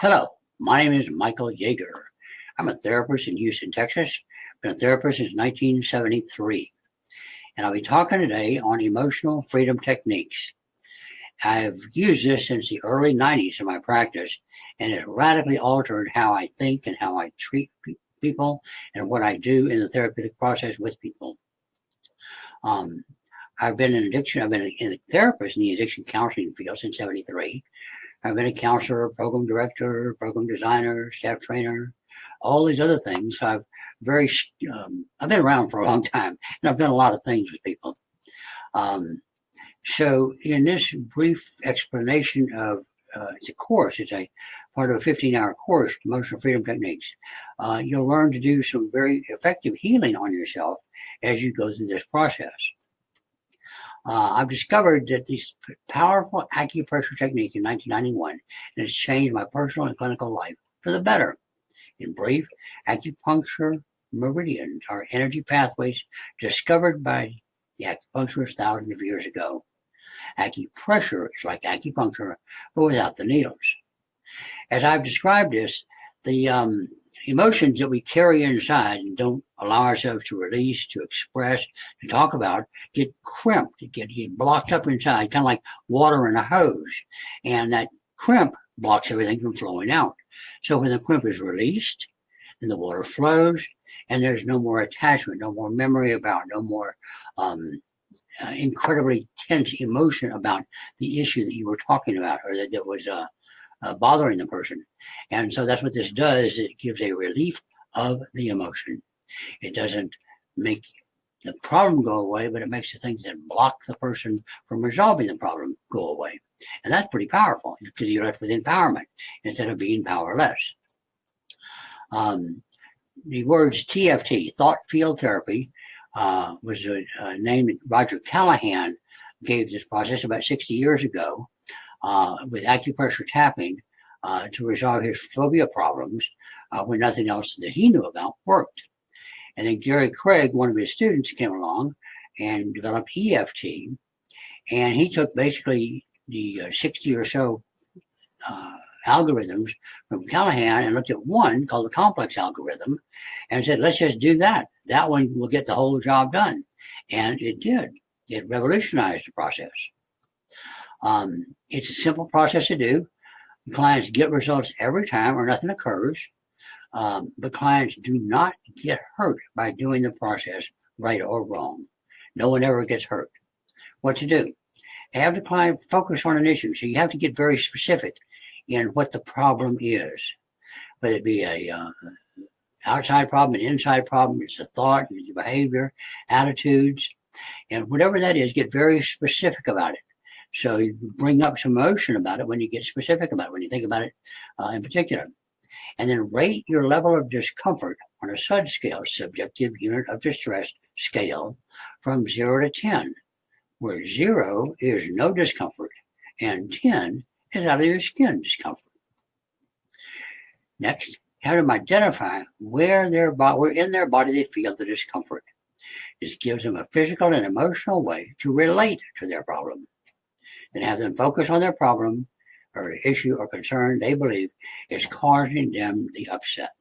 Hello, my name is Michael Yeager. I'm a therapist in Houston, Texas. Been a therapist since 1973. And I'll be talking today on emotional freedom techniques. I've used this since the early 90s in my practice, and it's radically altered how I think and how I treat people and what I do in the therapeutic process with people. I've been a therapist in the addiction counseling field since 73. I've been a counselor, program director, program designer, staff trainer, all these other things. I've been around for a long time, and I've done a lot of things with people. So in this brief explanation of, it's a course, it's a part of a 15-hour course, Emotional Freedom Techniques. You'll learn to do some very effective healing on yourself as you go through this process. I've discovered that this powerful acupressure technique in 1991 has changed my personal and clinical life for the better. In brief, acupuncture meridians are energy pathways discovered by the acupuncturists thousands of years ago. Acupressure is like acupuncture, but without the needles. As I've described this, the emotions that we carry inside and don't allow ourselves to release, to express, to talk about, get crimped, get blocked up inside, kind of like water in a hose. And that crimp blocks everything from flowing out. So when the crimp is released, then the water flows, and there's no more attachment, no more memory about, no more incredibly tense emotion about the issue that you were talking about, or that was bothering the person. And so that's what this does. It gives a relief of the emotion. It doesn't make the problem go away, but it makes the things that block the person from resolving the problem go away. And that's pretty powerful because you're left with empowerment instead of being powerless. The words TFT, thought field therapy, was a name that Roger Callahan gave this process about 60 years ago. With acupressure tapping to resolve his phobia problems when nothing else that he knew about worked. And then Gary Craig, one of his students, came along and developed EFT. And he took basically the 60 or so algorithms from Callahan and looked at one called the complex algorithm and said, let's just do that. That one will get the whole job done. And it did. It revolutionized the process. It's a simple process to do. Clients get results every time or nothing occurs, but clients do not get hurt by doing the process right or wrong. No one ever gets hurt. What to do? Have the client focus on an issue. So you have to get very specific in what the problem is, whether it be a outside problem, an inside problem, it's a thought, it's a behavior, attitudes, and whatever that is, get very specific about it. So you bring up some emotion about it when you get specific about it, when you think about it in particular. And then rate your level of discomfort on a SUD scale, subjective unit of distress scale, from 0 to 10, where 0 is no discomfort and 10 is out of your skin discomfort. Next, have them identify where in their body they feel the discomfort. This gives them a physical and emotional way to relate to their problem. And have them focus on their problem or issue or concern they believe is causing them the upset.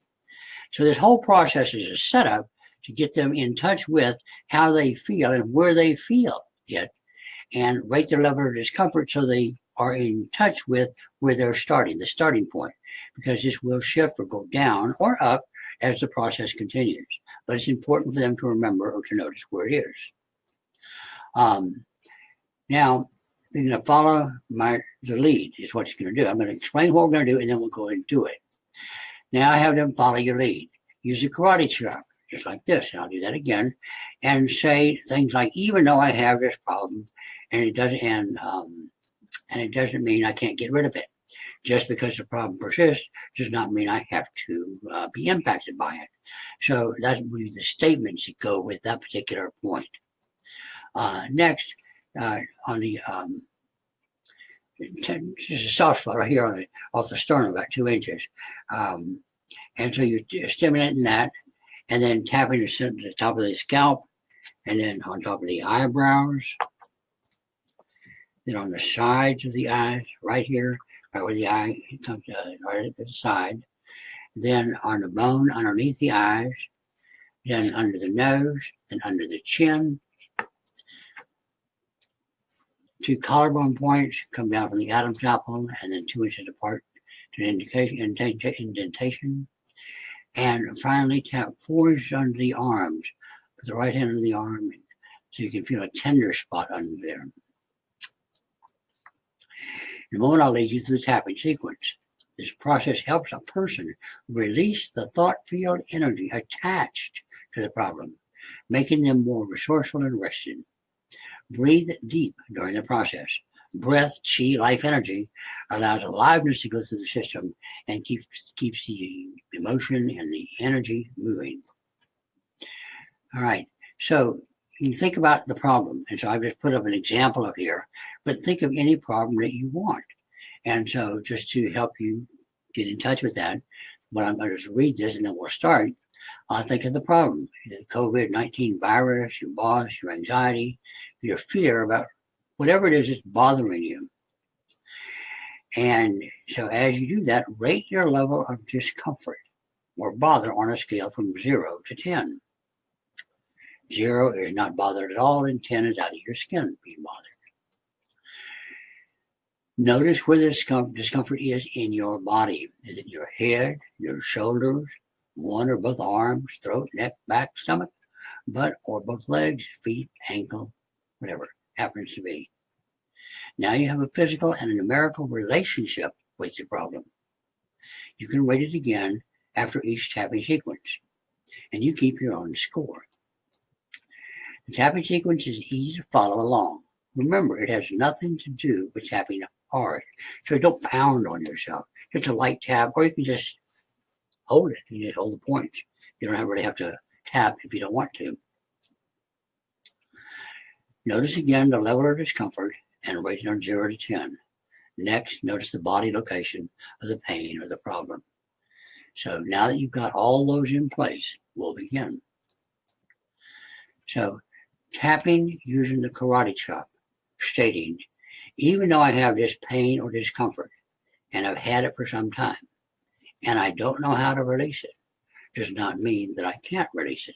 So this whole process is a setup to get them in touch with how they feel and where they feel it, and rate their level of discomfort so they are in touch with where they're starting, the starting point, because this will shift or go down or up as the process continues. But it's important for them to remember or to notice where it is. Now, you're going to follow the lead is what you're going to do. I'm going to explain what we're going to do, and then we'll go and do it. Now I have them follow your lead. Use a karate chop, just like this. And I'll do that again, and say things like, even though I have this problem, and it doesn't mean I can't get rid of it. Just because the problem persists does not mean I have to be impacted by it. So that would be the statements that go with that particular point. Next, on the just a soft spot right here off the sternum, about 2 inches. And so you're stimulating that, and then tapping the top of the scalp, and then on top of the eyebrows, then on the sides of the eyes, right here, right where the eye comes, right at the side. Then on the bone underneath the eyes, then under the nose, then under the chin. 2 collarbone points come down from the Adam's apple and then 2 inches apart to an indentation. And finally tap 4 inches under the arms. Put the right hand on the arm so you can feel a tender spot under there. In a moment, I'll lead you through the tapping sequence. This process helps a person release the thought field energy attached to the problem, making them more resourceful and rested. Breathe deep during the process. Breath, chi, life energy, allows aliveness to go through the system and keeps the emotion and the energy moving. All right, so you think about the problem. And so I've just put up an example of here, but think of any problem that you want. And so just to help you get in touch with that, I'm going to just read this and then we'll start. Think of the problem, the COVID-19 virus, your boss, your anxiety, your fear about whatever it is that's bothering you. And so as you do that, rate your level of discomfort or bother on a scale from 0 to 10. 0 is not bothered at all, and 10 is out of your skin being bothered. Notice where the discomfort is in your body. Is it your head, your shoulders, one or both arms, throat, neck, back, stomach, butt, or both legs, feet, ankle, whatever happens to be. Now you have a physical and a numerical relationship with your problem. You can rate it again after each tapping sequence, and you keep your own score. The tapping sequence is easy to follow along. Remember, it has nothing to do with tapping hard, so don't pound on yourself. Just a light tap, or you can just hold it. You just hold the points. You don't really have to tap if you don't want to. Notice again the level of discomfort and rate it on 0 to 10. Next, notice the body location of the pain or the problem. So now that you've got all those in place, we'll begin. So tapping using the karate chop, stating, even though I have this pain or discomfort, and I've had it for some time, and I don't know how to release it, does not mean that I can't release it.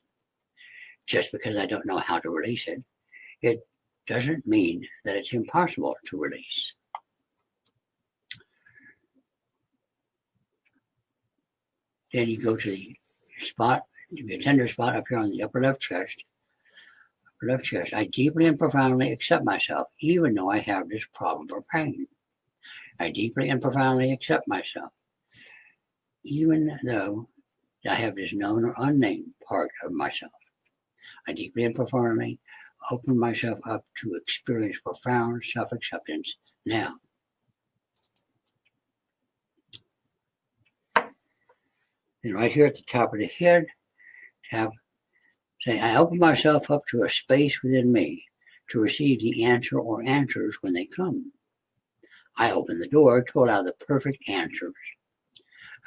Just because I don't know how to release it, it doesn't mean that it's impossible to release. Then you go to the spot, the tender spot up here on the upper left chest. I deeply and profoundly accept myself, even though I have this problem or pain. I deeply and profoundly accept myself, even though I have this known or unnamed part of myself. I deeply and profoundly open myself up to experience profound self-acceptance now. Then right here at the top of the head, say, I open myself up to a space within me to receive the answer or answers when they come. I open the door to allow the perfect answers.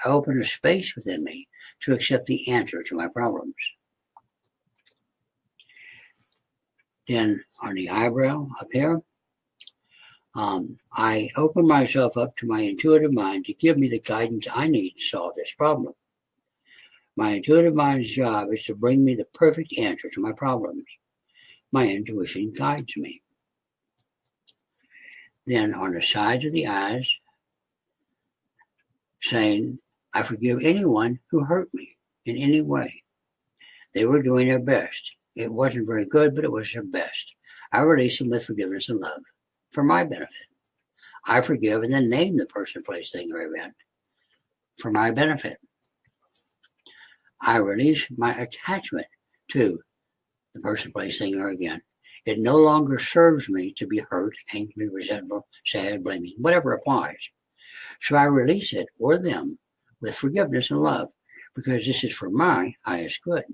I open a space within me to accept the answer to my problems. Then on the eyebrow up here, I open myself up to my intuitive mind to give me the guidance I need to solve this problem. My intuitive mind's job is to bring me the perfect answer to my problems. My intuition guides me. Then on the sides of the eyes, saying, I forgive anyone who hurt me in any way. They were doing their best. It wasn't very good, but it was their best. I release them with forgiveness and love for my benefit. I forgive and then name the person, place, thing, or event for my benefit. I release my attachment to the person, place, thing, or event. It no longer serves me to be hurt, angry, resentful, sad, blaming, whatever applies. So I release it or them with forgiveness and love because this is for my highest good.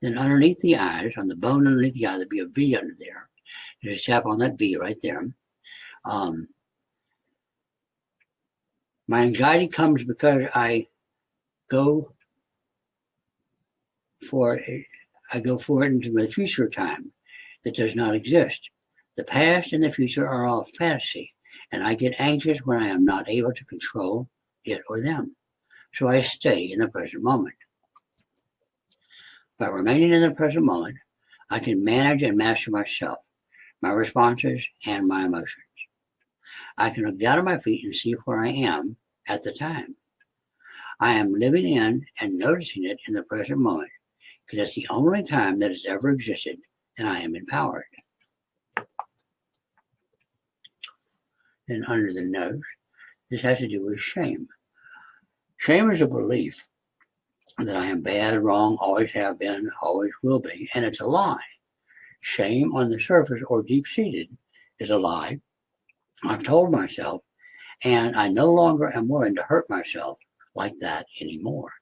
Then underneath the eyes, on the bone underneath the eye, there'll be a V under there. Just tap on that V right there. My anxiety comes because I go for it into the future time that does not exist. The past and the future are all fantasy, and I get anxious when I am not able to control it or them. So I stay in the present moment. By remaining in the present moment, I can manage and master myself, my responses, and my emotions. I can look down at my feet and see where I am at the time. I am living in and noticing it in the present moment because it's the only time that has ever existed, and I am empowered. Then under the nose, this has to do with shame. Shame is a belief that I am bad, wrong, always have been, always will be, and it's a lie. Shame on the surface or deep-seated is a lie I've told myself, and I no longer am willing to hurt myself like that anymore.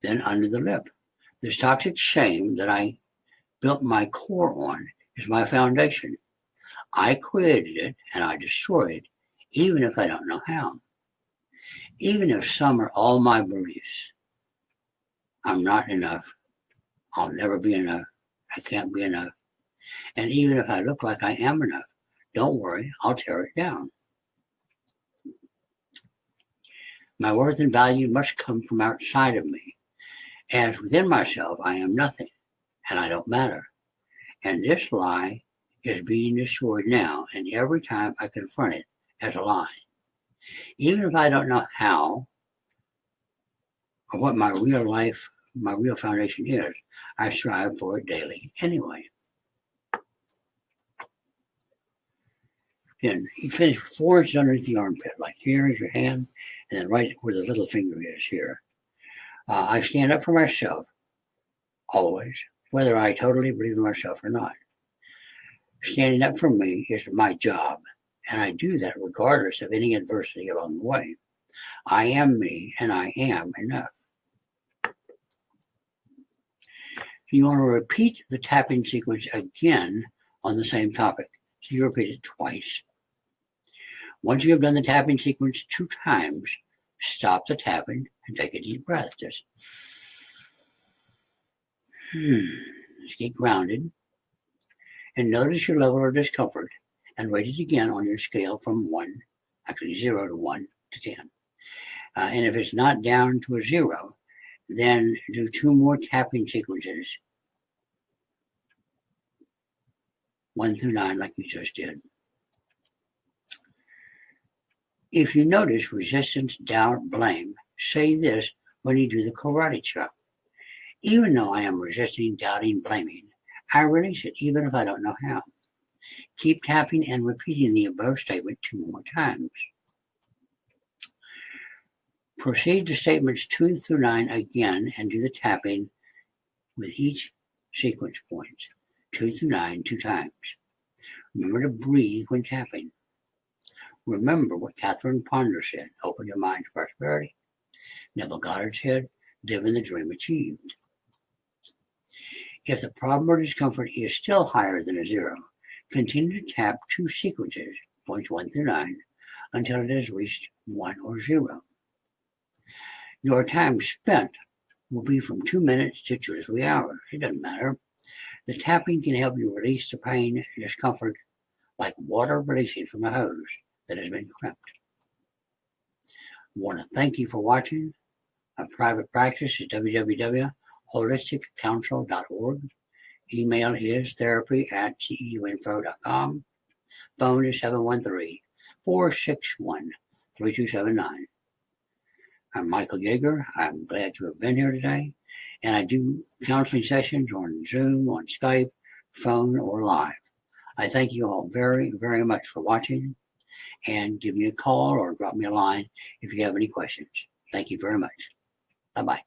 Then under the lip, this toxic shame that I built my core on is my foundation. I created it and I destroy it, even if I don't know how. Even if some are all my beliefs. I'm not enough. I'll never be enough. I can't be enough. And even if I look like I am enough, don't worry, I'll tear it down. My worth and value must come from outside of me. As within myself, I am nothing, and I don't matter. And this lie is being destroyed now, and every time I confront it as a lie. Even if I don't know how or what my real foundation is, I strive for it daily anyway. Then you finish 4 inches underneath the armpit, like here is your hand, and then right where the little finger is here. I stand up for myself, always, whether I totally believe in myself or not. Standing up for me is my job, and I do that regardless of any adversity along the way. I am me, and I am enough. You want to repeat the tapping sequence again on the same topic. So you repeat it twice. Once you have done the tapping sequence 2 times, stop the tapping and take a deep breath. Just get grounded and notice your level of discomfort and rate it again on your scale from 0 to 1 to 10. And if it's not down to a 0, then do 2 more tapping sequences, 1 through 9, like we just did. If you notice resistance, doubt, blame, say this when you do the karate chop. Even though I am resisting, doubting, blaming, I release it even if I don't know how. Keep tapping and repeating the above statement 2 more times. Proceed to statements 2 through 9 again and do the tapping with each sequence point, 2 through 9, 2 times. Remember to breathe when tapping. Remember what Catherine Ponder said, open your mind to prosperity. Neville Goddard said, live in the dream achieved. If the problem or discomfort is still higher than a 0, continue to tap 2 sequences, points 1 through 9, until it has reached 1 or 0. Your time spent will be from 2 minutes to 2 or 3 hours. It doesn't matter. The tapping can help you release the pain and discomfort like water releasing from a hose that has been crimped. I want to thank you for watching. My private practice is www.holisticcounsel.org. Email is therapy@ceuinfo.com. Phone is 713-461-3279. I'm Michael Yeager. I'm glad to have been here today. And I do counseling sessions on Zoom, on Skype, phone, or live. I thank you all very, very much for watching. And give me a call or drop me a line if you have any questions. Thank you very much. Bye-bye.